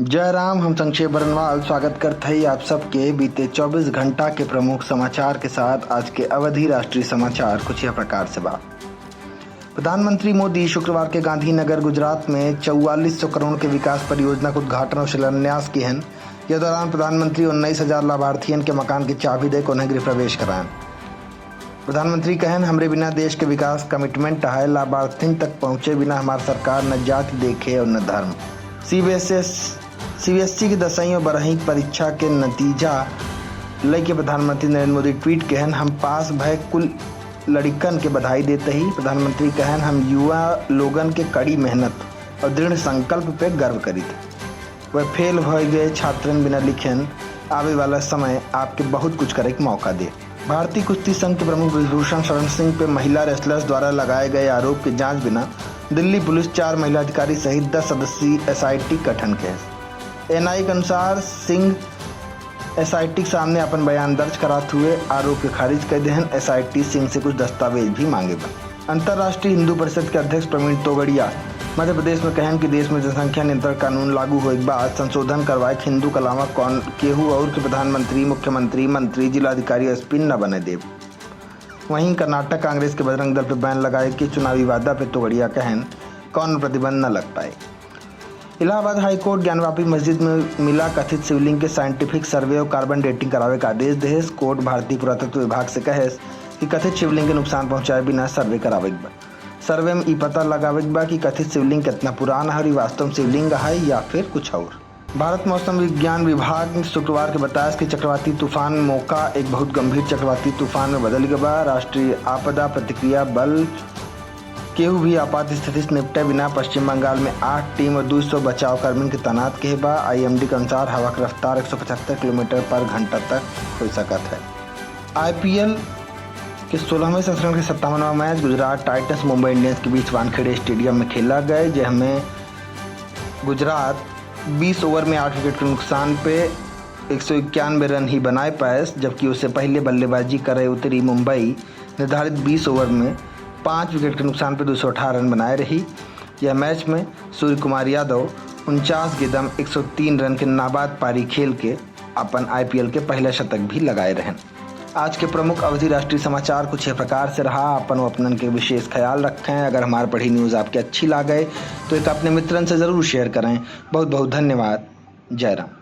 जय राम। हम संक्षेप बरनवाल स्वागत करते हैं आप सबके बीते 24 घंटा के प्रमुख समाचार के साथ। आज के अवधि राष्ट्रीय समाचार कुछ यह प्रकार से बा। प्रधानमंत्री मोदी शुक्रवार के गांधीनगर गुजरात में 4400 करोड़ के विकास परियोजना का उद्घाटन और शिलान्यास किए हैं। यह दौरान प्रधानमंत्री 19,000 लाभार्थियों के मकान की चाबी दे उन्हें गृह प्रवेश कराएं। प्रधानमंत्री कहन हमरे बिना देश के विकास कमिटमेंट है, लाभार्थियों तक पहुंचे बिना हमारी सरकार न जाति देखे और न धर्म। सीबीएसई की 10वीं और 12वीं परीक्षा के नतीजा लेके प्रधानमंत्री नरेंद्र मोदी ट्वीट कहन हम पास भय कुल लड़िकन के बधाई देते ही। प्रधानमंत्री कहन हम युवा लोगन के कड़ी मेहनत और दृढ़ संकल्प पे गर्व करी थे। वह फेल हो गए छात्रन बिना लिखन आवे वाला समय आपके बहुत कुछ करे के मौका दे। भारतीय कुश्ती संघ के प्रमुख विभूषण शरण सिंह पे महिला रेसलर्स द्वारा लगाए गए आरोप की जांच बिना दिल्ली पुलिस 4 महिला अधिकारी सहित 10 सदस्यीय एसआईटी गठन के एनआई के अनुसार सिंह एसआईटी के सामने अपन बयान दर्ज कराते हुए आरोप के खारिज कर देहन। एसआईटी सिंह से कुछ दस्तावेज भी मांगे बा। अंतर्राष्ट्रीय हिंदू परिषद के अध्यक्ष प्रवीण तोगड़िया मध्य प्रदेश में कहन कि देश में जनसंख्या नियंत्रण कानून लागू होने के बाद संशोधन करवाए हिंदू के अलावा कौन केहू और के प्रधानमंत्री, मुख्यमंत्री, मंत्री, जिलाधिकारी एसपी न बने देव। वहीं कर्नाटक कांग्रेस के बजरंग दल पर बैन लगाए कि चुनावी वादा पे तोगड़िया कहन कौन प्रतिबंध न लग पाए। इलाहाबाद हाईकोर्ट ज्ञानवापी मस्जिद में मिला कथित शिवलिंग के साइंटिफिक सर्वे और कार्बन डेटिंग करावे का आदेश देहेस। कोर्ट भारतीय पुरातत्व विभाग से कहेस कि कथित शिवलिंग के नुकसान पहुंचाए बिना सर्वे करावे बा। सर्वे में ई पता लगावे बा कि कथित शिवलिंग कितना पुराना है, वास्तव में शिवलिंग है या फिर कुछ और। भारत मौसम विज्ञान विभाग ने शुक्रवार के बताया कि चक्रवाती तूफान मोका एक बहुत गंभीर चक्रवाती तूफान में बदल गया। राष्ट्रीय आपदा प्रतिक्रिया बल केहू भी आपात स्थिति से निपटे बिना पश्चिम बंगाल में 8 टीम और 200 बचाव कर्मी के तैनात किए बा। आईएमडी के अनुसार हवा की रफ्तार 175 किलोमीटर पर घंटा तक हो सकत है। आईपीएल के 16वें संस्करण के 57वां match Gujarat Titans Mumbai Indians के बीच वानखेड़े स्टेडियम में खेला गया, जिसमें गुजरात 20 ओवर में 8 विकेट के नुकसान पे 191 रन ही बनाए पाए, जबकि उससे पहले बल्लेबाजी करे उतरी मुंबई निर्धारित 20 ओवर में 5 विकेट के नुकसान पर 218 रन बनाए रही। यह मैच में सूर्य कुमार यादव 49 गेंदों 103 रन के नाबाद पारी खेल के अपन आईपीएल के पहले शतक भी लगाए रहे। आज के प्रमुख अवधि राष्ट्रीय समाचार कुछ इस प्रकार से रहा। अपन के विशेष ख्याल रखें। अगर हमारी पढ़ी न्यूज़ आपके अच्छी लगे तो एक अपने मित्रन से ज़रूर शेयर करें। बहुत बहुत धन्यवाद। जय राम।